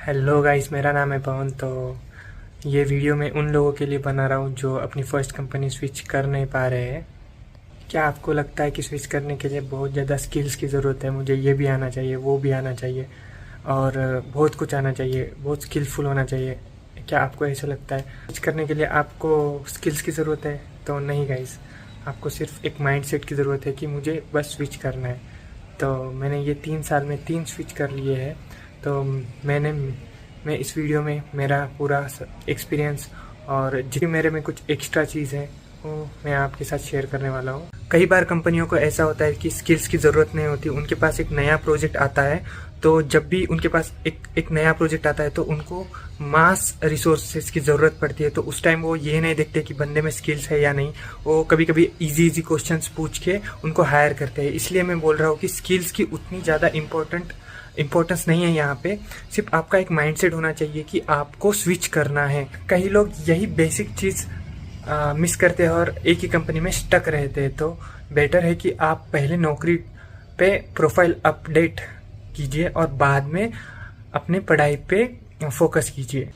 Hello guys, मेरा नाम है पवन। तो ये वीडियो मैं उन लोगों के लिए बना रहा हूँ जो अपनी फ़र्स्ट कंपनी स्विच कर नहीं पा रहे हैं। क्या आपको लगता है कि स्विच करने के लिए बहुत ज़्यादा स्किल्स की ज़रूरत है? मुझे ये भी आना चाहिए, वो भी आना चाहिए और बहुत कुछ आना चाहिए, बहुत स्किलफुल होना चाहिए। क्या आपको ऐसा लगता है? स्विच करने के लिए आपको स्किल्स की ज़रूरत है? तो नहीं गाइस, आपको सिर्फ एक माइंडसेट की ज़रूरत है कि मुझे बस स्विच करना है। तो मैंने ये 3 साल में 3 स्विच कर लिए हैं। तो मैं इस वीडियो में मेरा पूरा एक्सपीरियंस और जितनी मेरे में कुछ एक्स्ट्रा चीज़ है वो मैं आपके साथ शेयर करने वाला हूँ। कई बार कंपनियों को ऐसा होता है कि स्किल्स की ज़रूरत नहीं होती, उनके पास एक नया प्रोजेक्ट आता है। तो जब भी उनके पास एक नया प्रोजेक्ट आता है तो उनको मास रिसोर्सेज की ज़रूरत पड़ती है। तो उस टाइम वो ये नहीं देखते कि बंदे में स्किल्स है या नहीं, वो कभी कभी इजी क्वेश्चंस पूछ के उनको हायर करते हैं। इसलिए मैं बोल रहा हूँ कि स्किल्स की उतनी ज़्यादा इम्पोर्टेंस नहीं है यहाँ पे। सिर्फ आपका एक माइंडसेट होना चाहिए कि आपको स्विच करना है। कई लोग यही बेसिक चीज़ मिस करते हैं और एक ही कंपनी में स्टक रहते हैं। तो बेटर है कि आप पहले नौकरी पे प्रोफाइल अपडेट कीजिए और बाद में अपने पढ़ाई पे फोकस कीजिए।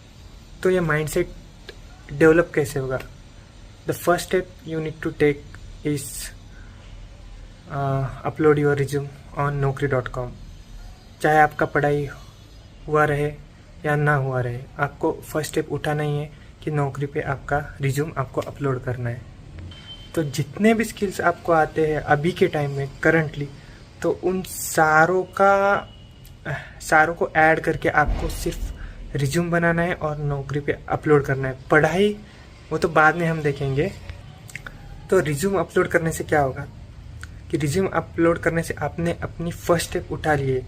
तो ये माइंडसेट डेवलप कैसे होगा? The first step you need to take is upload your resume on naukri.com। चाहे आपका पढ़ाई हुआ रहे या ना हुआ रहे, आपको फर्स्ट स्टेप उठाना ही है कि नौकरी पे आपका रिज्यूम आपको अपलोड करना है। तो जितने भी स्किल्स आपको आते हैं अभी के टाइम में करंटली, तो उन सारों को ऐड करके आपको सिर्फ रिज्यूम बनाना है और नौकरी पे अपलोड करना है। पढ़ाई वो तो बाद में हम देखेंगे। तो रिज्यूम अपलोड करने से क्या होगा कि रिज्यूम अपलोड करने से आपने अपनी फर्स्ट स्टेप उठा लिए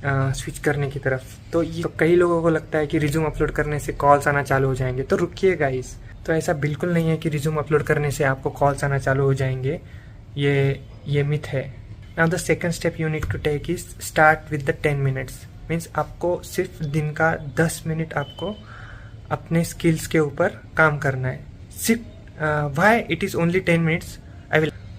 स्विच करने की तरफ। तो कई लोगों को लगता है कि रिज्यूम अपलोड करने से कॉल्स आना चालू हो जाएंगे। तो रुकिए गाइस, तो ऐसा बिल्कुल नहीं है कि रिज्यूम अपलोड करने से आपको कॉल्स आना चालू हो जाएंगे। ये मिथ है। Now the second step you need to take is start with the 10 minutes. Means आपको सिर्फ दिन का 10 मिनट आपको अपने स्किल्स के ऊपर काम करना है। सिर्फ why it is only 10 minutes?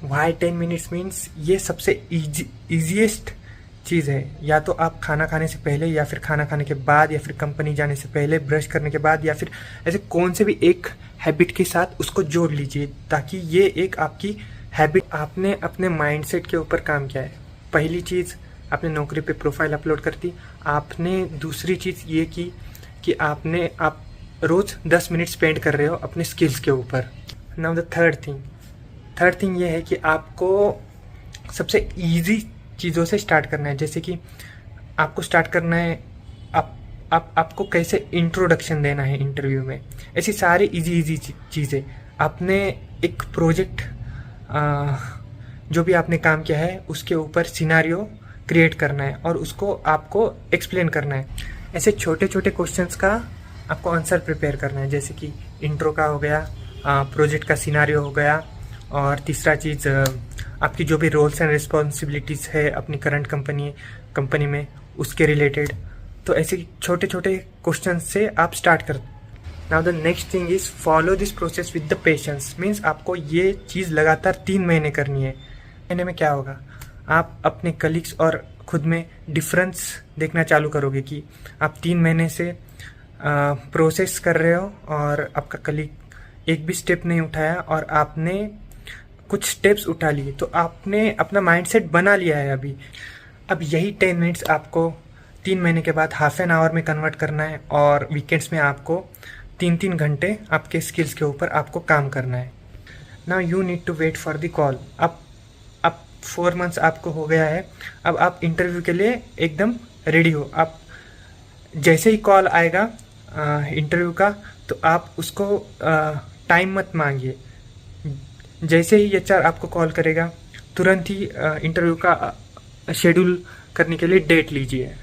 Why 10 minutes means ये सबसे ईजीएस्ट चीज़ है। या तो आप खाना खाने से पहले या फिर खाना खाने के बाद या फिर कंपनी जाने से पहले, ब्रश करने के बाद, या फिर ऐसे कौन से भी एक हैबिट के साथ उसको जोड़ लीजिए ताकि ये एक आपकी हैबिट। आपने अपने माइंडसेट के ऊपर काम किया है। पहली चीज़, आपने नौकरी पे प्रोफाइल अपलोड कर दी। आपने दूसरी चीज़ ये की कि आप रोज़ 10 मिनट स्पेंड कर रहे हो अपने स्किल्स के ऊपर। नाउ द थर्ड थिंग ये है कि आपको सबसे ईजी चीज़ों से स्टार्ट करना है। जैसे कि आपको स्टार्ट करना है आपको कैसे इंट्रोडक्शन देना है इंटरव्यू में। ऐसी सारी इजी चीज़ें। आपने एक प्रोजेक्ट जो भी आपने काम किया है उसके ऊपर सिनारियो क्रिएट करना है और उसको आपको एक्सप्लेन करना है। ऐसे छोटे छोटे क्वेश्चंस का आपको आंसर प्रिपेयर करना है। जैसे कि इंट्रो का हो गया, प्रोजेक्ट का सिनारियो हो गया, और तीसरा चीज़ आपकी जो भी रोल्स एंड रिस्पॉन्सिबिलिटीज़ है अपनी करंट कंपनी में उसके रिलेटेड। तो ऐसे छोटे छोटे क्वेश्चन से आप स्टार्ट कर। Now the next thing is follow this process with the patience. Means आपको ये चीज़ लगातार 3 महीने करनी है। महीने में क्या होगा, आप अपने कलीग्स और खुद में डिफरेंस देखना चालू करोगे कि आप 3 महीने से प्रोसेस कर रहे हो और आपका कलीग एक भी स्टेप नहीं उठाया और आपने कुछ स्टेप्स उठा लिए। तो आपने अपना माइंडसेट बना लिया है अभी। अब यही 10 मिनट्स आपको 3 महीने के बाद हाफ एन आवर में कन्वर्ट करना है और वीकेंड्स में आपको 3-3 घंटे आपके स्किल्स के ऊपर आपको काम करना है। Now you need to wait for the call. अब 4 मंथ्स आपको हो गया है। अब आप इंटरव्यू के लिए एकदम रेडी हो। आप जैसे ही कॉल आएगा इंटरव्यू का, तो आप उसको टाइम मत मांगिए। जैसे ही एचआर आपको कॉल करेगा तुरंत ही इंटरव्यू का शेड्यूल करने के लिए डेट लीजिए।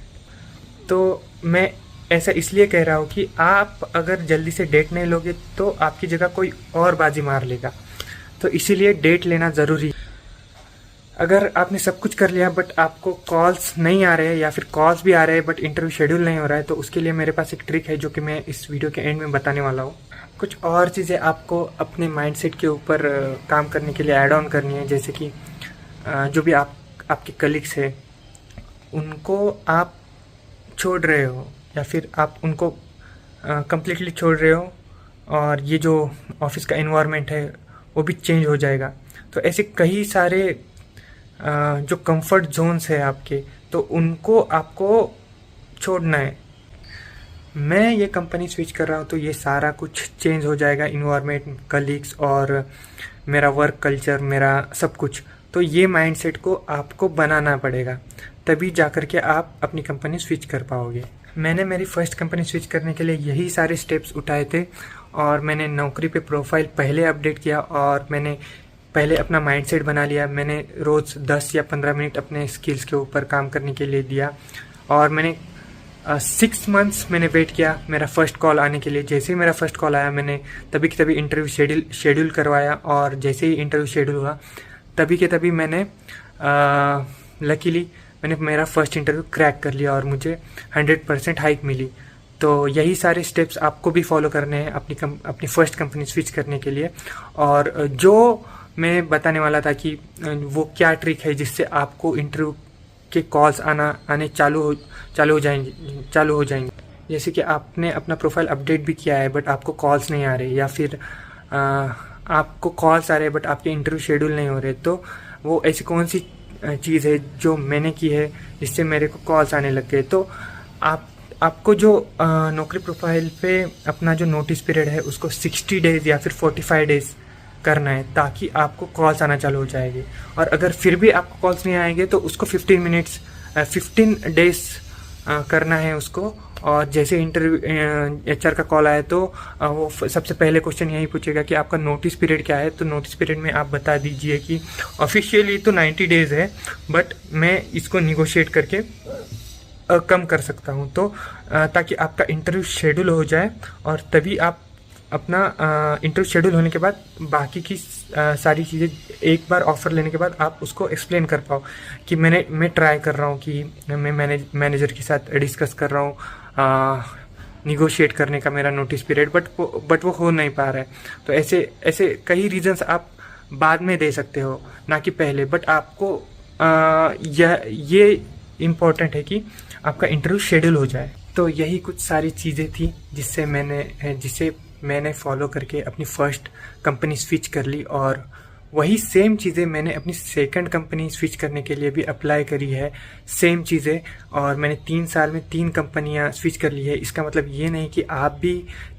तो मैं ऐसा इसलिए कह रहा हूँ कि आप अगर जल्दी से डेट नहीं लोगे तो आपकी जगह कोई और बाजी मार लेगा। तो इसीलिए डेट लेना ज़रूरी है। अगर आपने सब कुछ कर लिया बट आपको कॉल्स नहीं आ रहे हैं या फिर कॉल्स भी आ रहे हैं बट इंटरव्यू शेड्यूल नहीं हो रहा है, तो उसके लिए मेरे पास एक ट्रिक है जो कि मैं इस वीडियो के एंड में बताने वाला हूँ। कुछ और चीज़ें आपको अपने माइंडसेट के ऊपर काम करने के लिए ऐड ऑन करनी है। जैसे कि जो भी आपके कलीग्स हैं उनको आप छोड़ रहे हो, या फिर आप उनको कम्प्लीटली छोड़ रहे हो और ये जो ऑफिस का एनवायरनमेंट है वो भी चेंज हो जाएगा। तो ऐसे कई सारे जो कंफर्ट जोन्स है आपके, तो उनको आपको छोड़ना है। मैं ये कंपनी स्विच कर रहा हूँ तो ये सारा कुछ चेंज हो जाएगा, इन्वायरमेंट, कलीग्स और मेरा वर्क कल्चर, मेरा सब कुछ। तो ये माइंडसेट को आपको बनाना पड़ेगा, तभी जाकर के आप अपनी कंपनी स्विच कर पाओगे। मैंने मेरी फर्स्ट कंपनी स्विच करने के लिए यही सारे स्टेप्स उठाए थे और मैंने नौकरी पे प्रोफाइल पहले अपडेट किया और मैंने पहले अपना माइंडसेट बना लिया। मैंने रोज़ 10 या 15 मिनट अपने स्किल्स के ऊपर काम करने के लिए दिया और मैंने 6 मंथ्स मैंने वेट किया मेरा फर्स्ट कॉल आने के लिए। जैसे ही मेरा फर्स्ट कॉल आया मैंने तभी के तभी इंटरव्यू शेड्यूल करवाया और जैसे ही इंटरव्यू शेड्यूल हुआ तभी के तभी मैंने लकीली मैंने मेरा फर्स्ट इंटरव्यू क्रैक कर लिया और मुझे 100% हाइक मिली। तो यही सारे स्टेप्स आपको भी फॉलो करने हैं अपनी फर्स्ट कंपनी स्विच करने के लिए। और जो मैं बताने वाला था कि वो क्या ट्रिक है जिससे आपको इंटरव्यू के कॉल्स आने चालू हो जाएंगे। जैसे कि आपने अपना प्रोफाइल अपडेट भी किया है बट आपको कॉल्स नहीं आ रहे, या फिर आपको कॉल्स आ रहे बट आपके इंटरव्यू शेड्यूल नहीं हो रहे। तो वो ऐसी कौन सी चीज़ है जो मैंने की है जिससे मेरे को कॉल्स आने लग गए। तो आपको जो नौकरी प्रोफाइल पे अपना जो नोटिस पीरियड है उसको 60 डेज या फिर 45 डेज करना है, ताकि आपको कॉल्स आना चालू हो जाएगी। और अगर फिर भी आपको कॉल्स नहीं आएंगे तो उसको 15 डेज करना है उसको। और जैसे इंटरव्यू HR का कॉल आया तो वो सबसे पहले क्वेश्चन यही पूछेगा कि आपका नोटिस पीरियड क्या है। तो नोटिस पीरियड में आप बता दीजिए कि ऑफिशियली तो 90 डेज है बट मैं इसको निगोशिएट करके कम कर सकता हूँ। तो ताकि आपका इंटरव्यू शेड्यूल हो जाए और तभी आप अपना इंटरव्यू शेड्यूल होने के बाद बाकी की सारी चीज़ें एक बार ऑफ़र लेने के बाद आप उसको एक्सप्लेन कर पाओ कि मैं ट्राई कर रहा हूँ कि मैं मैनेजर के साथ डिस्कस कर रहा हूँ निगोशिएट करने का मेरा नोटिस पीरियड, बट वो हो नहीं पा रहा है। तो ऐसे कई रीजंस आप बाद में दे सकते हो, ना कि पहले। बट आपको ये इम्पोर्टेंट है कि आपका इंटरव्यू शेड्यूल हो जाए। तो यही कुछ सारी चीज़ें थी जिसे मैंने फॉलो करके अपनी फर्स्ट कंपनी स्विच कर ली, और वही सेम चीज़ें मैंने अपनी सेकंड कंपनी स्विच करने के लिए भी अप्लाई करी है, सेम चीज़ें। और मैंने 3 साल में 3 कंपनियां स्विच कर ली है। इसका मतलब ये नहीं कि आप भी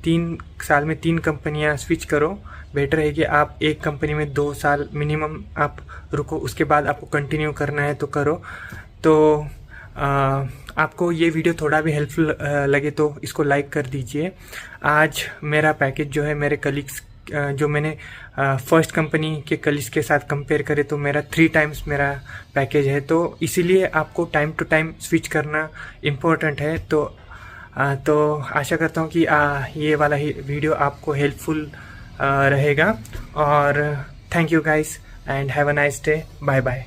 3 साल में 3 कंपनियां स्विच करो। बेटर है कि आप एक कंपनी में 2 साल मिनिमम आप रुको, उसके बाद आपको कंटिन्यू करना है तो करो। तो आपको ये वीडियो थोड़ा भी हेल्पफुल लगे तो इसको लाइक कर दीजिए। आज मेरा पैकेज जो है मेरे कलीग्स जो मैंने फर्स्ट कंपनी के कलीग्स के साथ कंपेयर करे तो मेरा 3 टाइम्स मेरा पैकेज है। तो इसीलिए आपको टाइम टू टाइम स्विच करना इम्पोर्टेंट है। तो आशा करता हूँ कि ये वाला ही वीडियो आपको हेल्पफुल रहेगा। और thank you guys and have a nice day. Bye bye.